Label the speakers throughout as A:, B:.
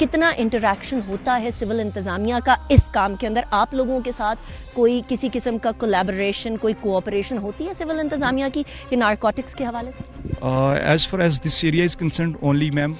A: کتنا انٹریکشن ہوتا ہے سول انتظامیہ کا اس کام کے اندر؟ آپ لوگوں کے ساتھ کوئی کسی قسم کا کولیبریشن، کوئی کوآپریشن ہوتی ہے سول انتظامیہ کی یہ نارکوٹکس کے حوالے سے؟
B: As far as this area is concerned, only ma'am,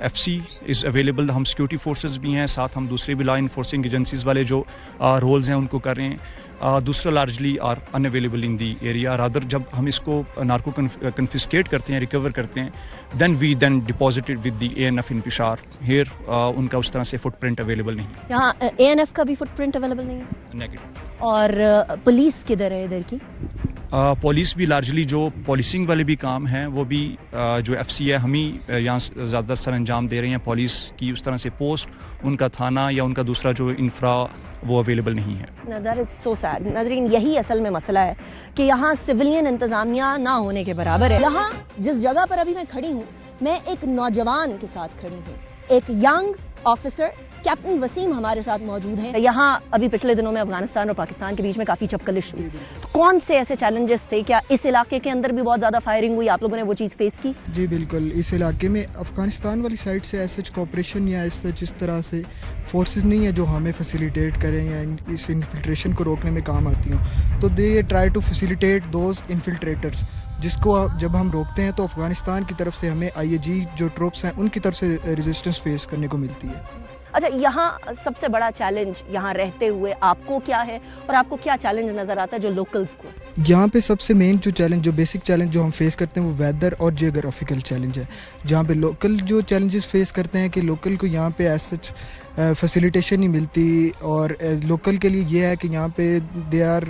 B: FC is available. ہم سیکورٹی فورسز بھی ہیں، ساتھ ہم دوسرے بھی لا انفورسنگ ایجنسیز والے جو رولز ہیں ان کو کر رہے ہیں. دوسرا largely are unavailable in the area. Rather جب ہم اس کو نارکو کنفسکیٹ کرتے ہیں، ریکور کرتے ہیں، then we deposited with the ANF in Peshawar. Here ان کا اس طرح سے فٹ پرنٹ اویلیبل نہیں.
A: یہاں ANF کا بھی فٹ پرنٹ اویلیبل نہیں ہے؟
B: نیگیٹو.
A: اور پولیس کدھر ہے ادھر کی؟
B: پولیس بھی لارجلی جو پولیسنگ والے بھی کام ہیں وہ بھی جو FC ہے ہم ہی یہاں زیادہ سر انجام دے رہے ہیں. پولیس کی اس طرح سے پوسٹ، ان کا تھانہ یا ان کا دوسرا جو انفرا وہ اویلیبل نہیں ہے.
A: That is so sad. ناظرین، یہی اصل میں مسئلہ ہے کہ یہاں سویلین انتظامیہ نہ ہونے کے برابر ہے. یہاں جس جگہ پر ابھی میں کھڑی ہوں، میں ایک نوجوان کے ساتھ کھڑی ہوں، ایک ینگ آفیسر کیپٹن وسیم ہمارے ساتھ موجود ہیں. یہاں ابھی پچھلے دنوں میں افغانستان اور پاکستان کے بیچ میں کافی چپکلش ہوئی، تو کون سے ایسے چیلنجز تھے؟ کیا اس علاقے کے اندر بھی بہت زیادہ فائرنگ ہوئی؟ آپ لوگوں نے وہ چیز فیس کی؟
C: جی بالکل. اس علاقے میں افغانستان والی سائڈ سے ایسا کوآپریشن یا اس طرح سے فورسز نہیں ہے جو ہمیں فیسیلیٹیٹ کریں یا اس انفلٹریشن کو روکنے میں کام آتی ہوں. تو they try to facilitate those infiltrators, جس کو جب ہم روکتے ہیں تو افغانستان کی طرف سے ہمیں IAG جو ٹروپس ہیں ان کی طرف سے ریزسٹنس فیس کرنے کو ملتی ہے.
A: اچھا، یہاں سب سے بڑا چیلنج یہاں رہتے ہوئے آپ کو کیا ہے، اور آپ کو کیا چیلنج نظر آتا ہے جو لوکلز کو؟
C: یہاں پہ سب سے مین جو بیسک چیلنج جو ہم فیس کرتے ہیں وہ ویدر اور جیوگرافیکل چیلنج ہے. جہاں پہ لوکل جو چیلنجز فیس کرتے ہیں کہ لوکل کو یہاں پہ ایز سچ فیسیلیٹیشن نہیں ملتی، اور لوکل کے لیے یہ ہے کہ یہاں پہ they are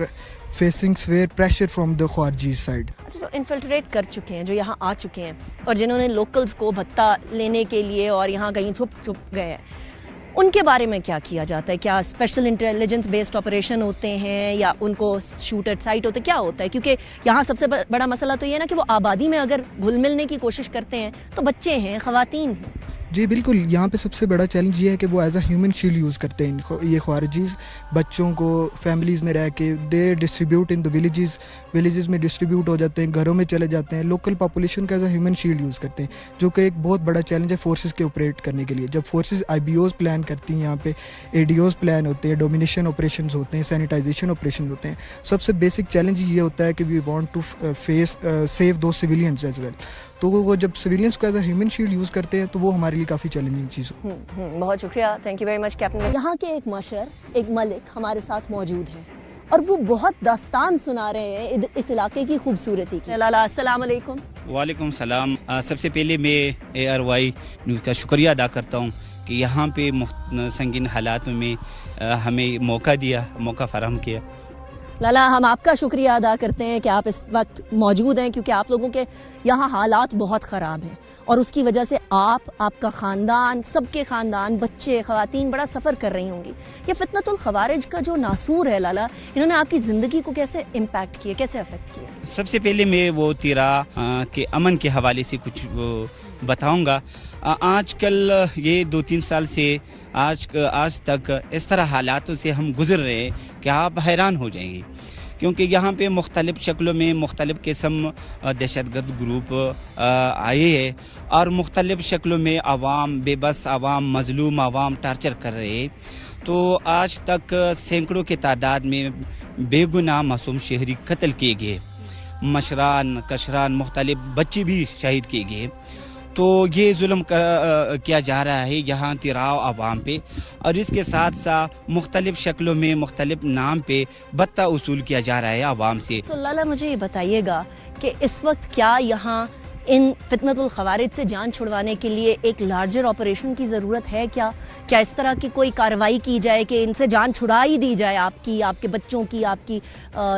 C: facing severe pressure from the خارجی سائڈ.
A: جو انفلٹریٹ کر چکے ہیں، جو یہاں آ چکے ہیں، اور جنہوں نے لوکلز کو بھتہ لینے کے لیے اور یہاں کہیں چھپ گئے ہیں، ان کے بارے میں کیا کیا جاتا ہے؟ کیا اسپیشل انٹیلیجنس بیسڈ آپریشن ہوتے ہیں یا ان کو شوٹ ایٹ سائٹ ہوتے، کیا ہوتا ہے؟ کیونکہ یہاں سب سے بڑا مسئلہ تو یہ ہے نا کہ وہ آبادی میں اگر گھل ملنے کی کوشش کرتے ہیں تو بچے ہیں، خواتین ہیں.
C: جی بالکل. یہاں پہ سب سے بڑا چیلنج یہ ہے کہ وہ as a human shield use کرتے ہیں یہ خارجیز بچوں کو فیملیز میں رہ کے. دے ڈسٹریبیوٹ ان دا ولیجز میں ڈسٹریبیوٹ ہو جاتے ہیں، گھروں میں چلے جاتے ہیں. لوکل پاپولیشن کا as a human shield use کرتے ہیں، جو کہ ایک بہت بڑا چیلنج ہے فورسز کے آپریٹ کرنے کے لیے. جب فورسز IBOs پلان کرتی ہیں، یہاں پہ ADOs پلان ہوتے ہیں، ڈومینیشن آپریشنز ہوتے ہیں، سینیٹائزیشن آپریشنز ہوتے ہیں. سب سے بیسک چیلنج یہ ہوتا ہے کہ we want to face save those civilians as well. تو وہ جب سویلینز کو as a human shield use کرتے ہیں تو وہ ہمارے لیے کافی چیلنجنگ چیز ہو.
A: بہت شکریہ، thank you very much captain. یہاں کے ایک مشر، ایک ملک ہمارے ساتھ موجود ہیں اور وہ بہت داستان سنا رہے ہیں اس علاقے کی خوبصورتی کی. لالا السلام علیکم.
D: وعلیکم السلام. سب سے پہلے میں ARY نیوز کا شکریہ ادا کرتا ہوں کہ یہاں پہ سنگین حالات میں ہمیں موقع فراہم کیا.
A: لالا، ہم آپ کا شکریہ ادا کرتے ہیں کہ آپ اس وقت موجود ہیں، کیونکہ آپ لوگوں کے یہاں حالات بہت خراب ہیں اور اس کی وجہ سے آپ کا خاندان، سب کے خاندان، بچے، خواتین بڑا سفر کر رہی ہوں گی. یہ فتنۃ الخوارج کا جو ناسور ہے لالا، انہوں نے آپ کی زندگی کو کیسے امپیکٹ کیا، کیسے افیکٹ کیا؟
D: سب سے پہلے میں وہ تیرا کے امن کے حوالے سے کچھ بتاؤں گا. آج کل یہ 2-3 سال سے آج تک اس طرح حالاتوں سے ہم گزر رہے ہیں کہ آپ حیران ہو جائیں گے، کیونکہ یہاں پہ مختلف شکلوں میں مختلف قسم دہشت گرد گروپ آئے ہیں اور مختلف شکلوں میں عوام، بے بس عوام، مظلوم عوام ٹارچر کر رہے ہیں. تو آج تک سینکڑوں کی تعداد میں بے گناہ معصوم شہری قتل کیے گئے، مشران، کشران، مختلف بچے بھی شہید کیے گئے. تو یہ ظلم کیا جا رہا ہے یہاں تیراؤ عوام پہ، اور اس کے ساتھ ساتھ مختلف شکلوں میں مختلف نام پہ بھتہ وصول کیا جا رہا ہے عوام سے.
A: تو لالا مجھے یہ بتائیے گا کہ اس وقت کیا یہاں ان فتنۃ الخوارج سے جان چھڑوانے کے لیے ایک لارجر آپریشن کی ضرورت ہے؟ کیا اس طرح کی کوئی کارروائی کی جائے کہ ان سے جان چھڑا ہی دی جائے، آپ کی، آپ کے بچوں کی، آپ کی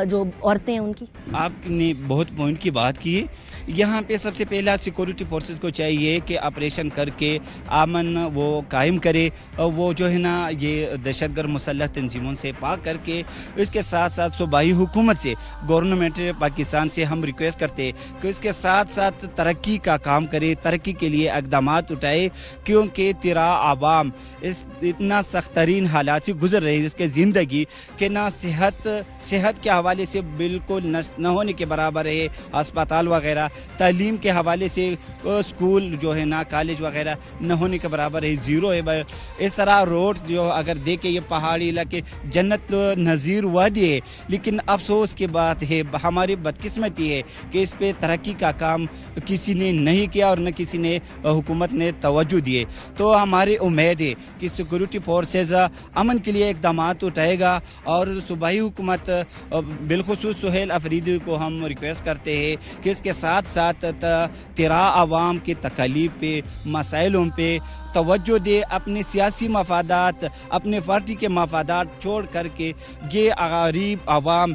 A: جو عورتیں ہیں ان کی؟
D: آپ نے بہت پوائنٹ کی بات کی ہے. یہاں پہ سب سے پہلا سیکورٹی فورسز کو چاہیے کہ آپریشن کر کے امن وہ قائم کرے، وہ جو ہے نا یہ دہشت گرد مسلح تنظیموں سے پاک کر کے. اس کے ساتھ ساتھ صوبائی حکومت سے، گورنمنٹ پاکستان سے ہم ریکویسٹ کرتے کہ اس کے ساتھ ساتھ ترقی کا کام کرے, ترقی کے لیے اقدامات اٹھائے, کیونکہ تیرا عوام اس اتنا سخت ترین حالات سے گزر رہی ہے اس کے زندگی کہ نہ صحت کے حوالے سے بالکل نہ ہونے کے برابر ہے, اسپتال وغیرہ, تعلیم کے حوالے سے اسکول جو ہے نا, کالج وغیرہ نہ ہونے کے برابر ہے, زیرو ہے. اس طرح روڈ جو اگر دیکھیں یہ پہاڑی علاقے جنت نظیر وادی ہے, لیکن افسوس کی بات ہے, ہماری بدقسمتی ہے کہ اس پہ ترقی کا کام کسی نے نہیں کیا اور نہ کسی نے حکومت نے توجہ دیے. تو ہماری امید ہے کہ سیکورٹی فورسز امن کے لیے اقدامات اٹھائے گا, اور صوبائی حکومت بالخصوص سہیل افریدی کو ہم ریکویسٹ کرتے ہیں کہ اس کے ساتھ ساتھ تیرا عوام کے تکالیف پہ, مسائلوں پہ توجہ دے, اپنے سیاسی مفادات, اپنے پارٹی کے مفادات چھوڑ کر کے یہ غریب عوام,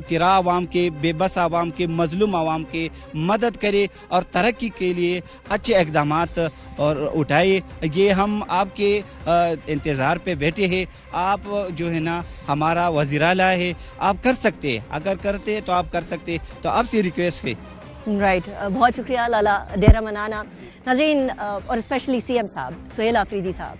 D: تیرا عوام کے, بے بس عوام کے, مظلوم عوام کے مدد کرے اور ترقی کے لیے اچھے اقدامات اور اٹھائے. یہ ہم آپ کے انتظار پہ بیٹھے ہیں. آپ جو ہے نا ہمارا وزیر اعلیٰ ہے, آپ کر سکتے, اگر کرتے تو آپ کر سکتے, تو آپ سے ریکویسٹ ہے.
A: رائٹ, بہت شکریہ لالا ڈیرہ منانا. ناظرین, اور اسپیشلی سی ایم صاحب سہیل آفریدی صاحب,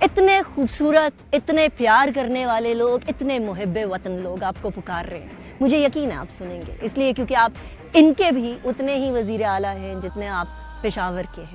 A: اتنے خوبصورت, اتنے پیار کرنے والے لوگ, اتنے محب وطن لوگ آپ کو پکار رہے ہیں. مجھے یقین ہے آپ سنیں گے, اس لیے کیونکہ آپ ان کے بھی اتنے ہی وزیر اعلیٰ ہیں جتنے آپ پشاور کے ہیں.